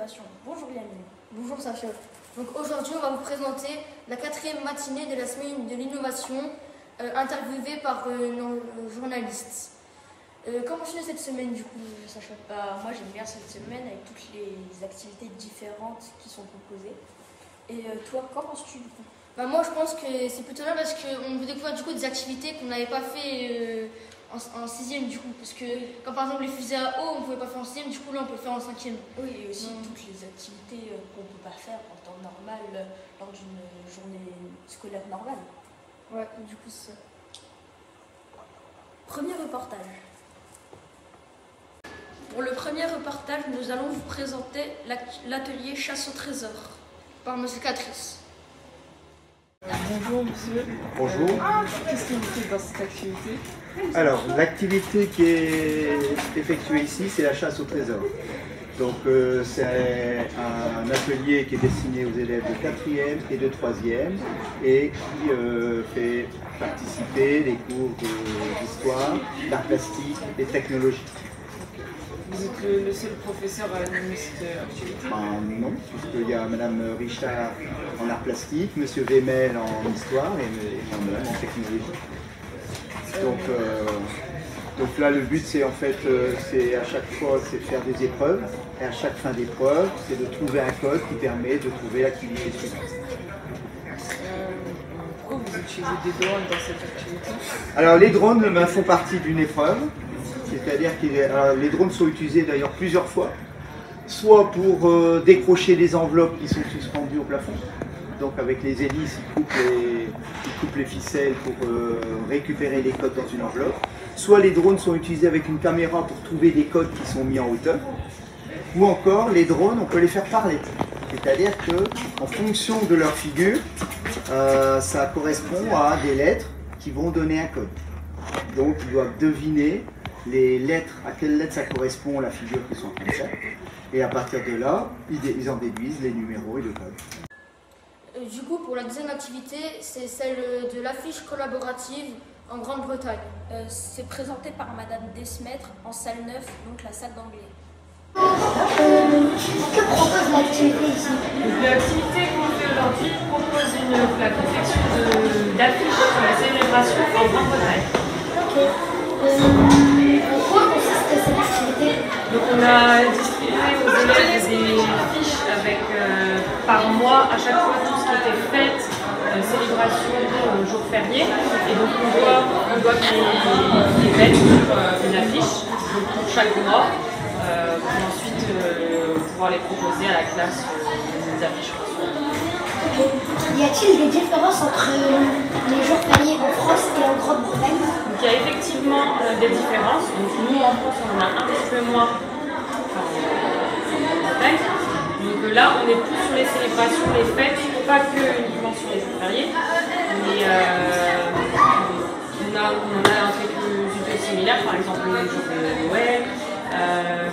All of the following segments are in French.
l'innovation. Bonjour Yannick. Bonjour Sacha. Donc aujourd'hui, on va vous présenter la 4e matinée de la semaine de l'innovation, interviewée par nos journalistes. Comment tu es cette semaine du coup, Sacha? Moi j'aime bien cette semaine avec toutes les activités différentes qui sont proposées. Et toi, qu'en penses-tu du coup? Moi je pense que c'est plutôt bien parce qu'on veut découvrir du coup des activités qu'on n'avait pas fait en 6e du coup. Parce que quand par exemple les fusées à eau on ne pouvait pas faire en 6e, du coup là on peut le faire en 5e. Oui, et aussi toutes les activités qu'on ne peut pas faire en temps normal lors d'une journée scolaire normale. Ouais, du coup c'est ça. Premier reportage. Pour le premier reportage, nous allons vous présenter l'atelier chasse au trésor. Par Monsieur Catrice. Bonjour monsieur. Bonjour. Qu'est-ce que vous faites dans cette activité? Alors, l'activité qui est effectuée ici, c'est la chasse au trésor. Donc, c'est un atelier qui est destiné aux élèves de 4e et de 3e et qui fait participer les cours d'histoire, d'art plastique et technologie. Vous êtes le seul professeur à animer cette activité? Non, puisqu'il y a Madame Richard en art plastique, Monsieur Wemel en histoire et moi-même en technologie. Donc là, le but, c'est en fait, c'est à chaque fois, c'est de faire des épreuves. Et à chaque fin d'épreuve, c'est de trouver un code qui permet de trouver l'activité suivante. Pourquoi vous utilisez des drones dans cette activité? Alors, les drones font partie d'une épreuve. C'est-à-dire que les drones sont utilisés d'ailleurs plusieurs fois. Soit pour décrocher les enveloppes qui sont suspendues au plafond. Donc avec les hélices, ils coupent les ficelles pour récupérer les codes dans une enveloppe. Soit les drones sont utilisés avec une caméra pour trouver des codes qui sont mis en hauteur. Ou encore, les drones, on peut les faire parler. C'est-à-dire qu'en fonction de leur figure, ça correspond à des lettres qui vont donner un code. Donc ils doivent deviner les lettres, à quelles lettres ça correspond à la figure qu'ils sont en train de faire. Et à partir de là, ils en déduisent les numéros et le code. Du coup, pour la deuxième activité, c'est celle de l'affiche collaborative en Grande-Bretagne. C'est présenté par Madame Desmaîtres en salle 9, donc la salle d'anglais. Que propose l'activité ici? L'activité qu'on fait aujourd'hui propose la confection d'affiches sur la célébration en Grande-Bretagne. Ok. En quoi consiste cette activité? Donc on a distribué aux élèves des fiches avec par mois à chaque fois tout ce qui était fête, célébration, jour férié. Et donc on doit créer des fêtes sur une affiche donc pour chaque mois pour ensuite pouvoir les proposer à la classe des affiches. Y a-t-il des différences entre les jours fériés en France et en Grande-Bretagne? Donc il y a effectivement des différences. Donc nous en France on en a un petit peu moins en Bretagne. Donc là on est plus sur les célébrations, les fêtes, pas que uniquement sur les jours fériés. Mais on a un trait plutôt similaire, par exemple le jour de Noël,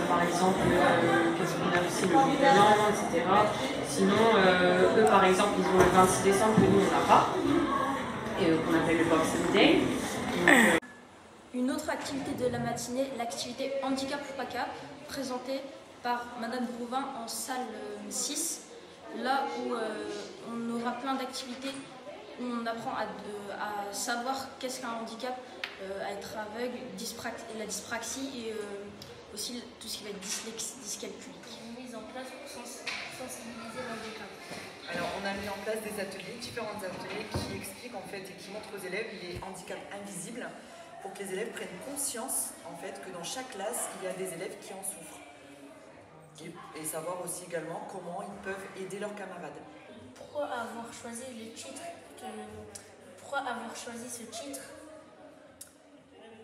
par exemple qu'est-ce qu'on a aussi, le jour de l'an, etc. Sinon, eux par exemple, ils ont le 26 décembre que nous on n'a pas, et qu'on appelle le Boxing Day. Une autre activité de la matinée, l'activité Handicap ou PACA, présentée par Madame Brouvin en salle 6, là où on aura plein d'activités où on apprend à savoir qu'est-ce qu'un handicap, à être aveugle, la dyspraxie et aussi tout ce qui va être dyscalculique. Mise en place pour sensibiliser l'handicap. Alors on a mis en place des ateliers, différents ateliers qui expliquent en fait et qui montrent aux élèves les handicaps invisibles pour que les élèves prennent conscience en fait que dans chaque classe il y a des élèves qui en souffrent et savoir aussi également comment ils peuvent aider leurs camarades. Pourquoi avoir choisi le titre Pourquoi avoir choisi ce titre?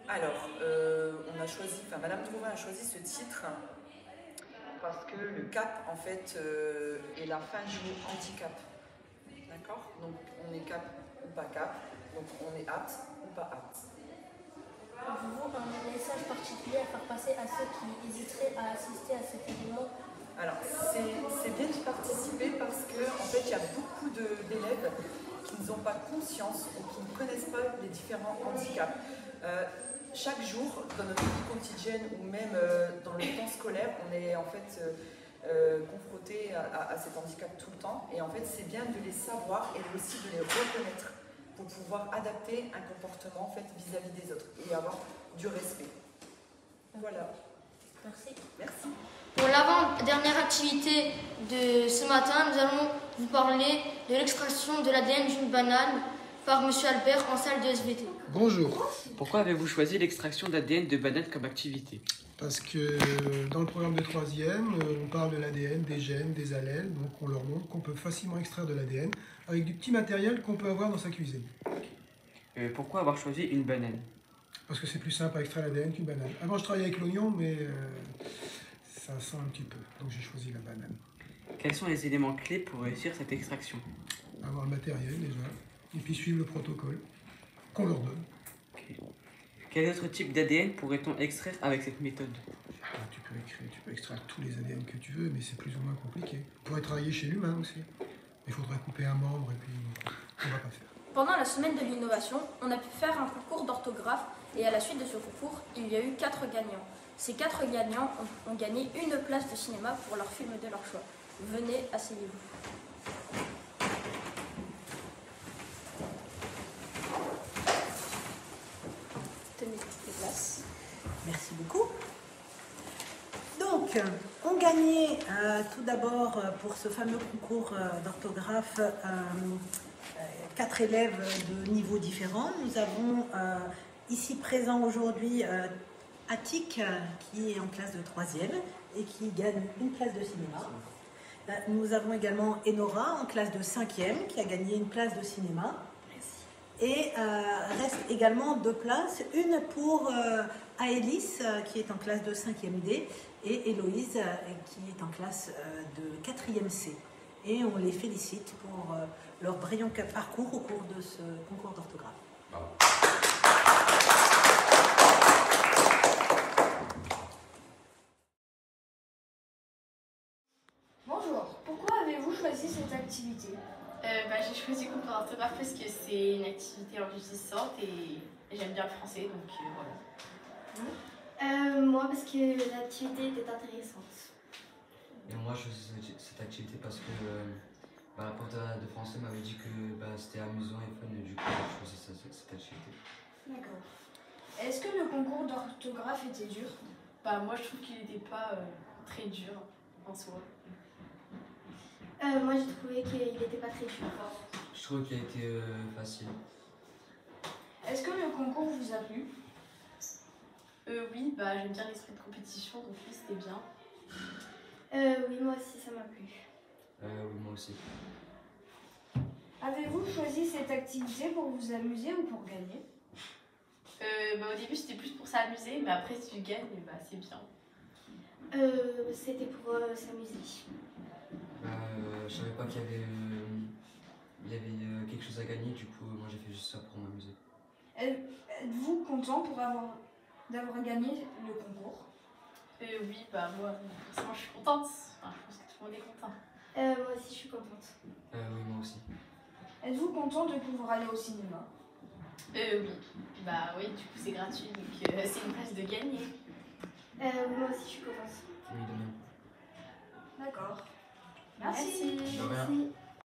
Alors on a choisi, Madame Trouvin a choisi ce titre parce que le cap en fait est la fin du mot handicap. D'accord? Donc on est cap ou pas cap, donc on est apte ou pas apte. Avez-vous un message particulier à faire passer à ceux qui hésiteraient à assister à cet événement? Alors c'est bien d'y participer parce que en fait il y a beaucoup d'élèves qui n'ont pas conscience ou qui ne connaissent pas les différents handicaps. Chaque jour, dans notre vie quotidienne ou même dans le temps scolaire, on est en fait confronté à cet handicap tout le temps. Et en fait, c'est bien de les savoir et aussi de les reconnaître pour pouvoir adapter un comportement en fait, vis-à-vis des autres et avoir du respect. Voilà. Merci. Merci. Pour l'avant-dernière activité de ce matin, nous allons vous parler de l'extraction de l'ADN d'une banane par M. Albert en salle de SVT. Bonjour. Pourquoi avez-vous choisi l'extraction d'ADN de banane comme activité? Parce que dans le programme de 3e, on parle de l'ADN, des gènes, des allèles, donc on leur montre qu'on peut facilement extraire de l'ADN avec du petit matériel qu'on peut avoir dans sa cuisine. Pourquoi avoir choisi une banane? Parce que c'est plus simple à extraire l'ADN qu'une banane. Avant je travaillais avec l'oignon, mais ça sent un petit peu, donc j'ai choisi la banane. Quels sont les éléments clés pour réussir cette extraction? Avoir le matériel déjà, et puis suivre le protocole qu'on leur donne. Okay. Quel autre type d'ADN pourrait-on extraire avec cette méthode? Tu peux extraire tous les ADN que tu veux, mais c'est plus ou moins compliqué. On pourrait travailler chez l'humain aussi. Il faudrait couper un membre et puis on ne va pas faire. Pendant la semaine de l'innovation, on a pu faire un concours d'orthographe et à la suite de ce concours, il y a eu 4 gagnants. Ces 4 gagnants ont gagné une place de cinéma pour leur film de leur choix. Venez, asseyez-vous. Tenez les places. Merci beaucoup. Donc, on gagnait tout d'abord pour ce fameux concours d'orthographe 4 élèves de niveaux différents. Nous avons ici présent aujourd'hui Attic qui est en classe de 3e et qui gagne une place de cinéma. Nous avons également Enora en classe de 5e qui a gagné une place de cinéma. Et reste également 2 places, une pour Aélis qui est en classe de 5e D et Héloïse qui est en classe de 4e C. Et on les félicite pour leur brillant parcours au cours de ce concours d'orthographe. Bonjour, pourquoi avez-vous choisi cette activité? J'ai choisi concours d'orthographe parce que c'est une activité enrichissante et j'aime bien le français, donc voilà. Moi, parce que l'activité était intéressante. Et moi, je choisis cette activité parce que la prof de français m'avait dit que c'était amusant et fun, et du coup, j'ai choisi cette activité. D'accord. Est-ce que le concours d'orthographe était dur? Moi, je trouve qu'il n'était pas très dur en soi. Moi, j'ai trouvé qu'il n'était pas très dur. Je trouve qu'il a été facile. Est-ce que le concours vous a plu? Oui, j'aime bien l'esprit de compétition, donc oui, c'était bien. Oui, moi aussi, ça m'a plu. Oui, moi aussi. Avez-vous choisi cette activité pour vous amuser ou pour gagner? Au début, c'était plus pour s'amuser, mais après, si tu gagnes, c'est bien. C'était pour s'amuser. Je savais pas qu'il y avait quelque chose à gagner, du coup, moi j'ai fait juste ça pour m'amuser. Êtes-vous content d'avoir gagné le concours? Oui, moi, forcément, je suis contente. Enfin, je pense que tout le monde est content. Moi aussi, je suis contente. Oui, moi aussi. Êtes-vous content de pouvoir aller au cinéma? Oui. Oui, du coup, c'est gratuit, donc c'est une place de gagner. Moi aussi, je suis contente. Oui, de même. D'accord. Merci. De rien.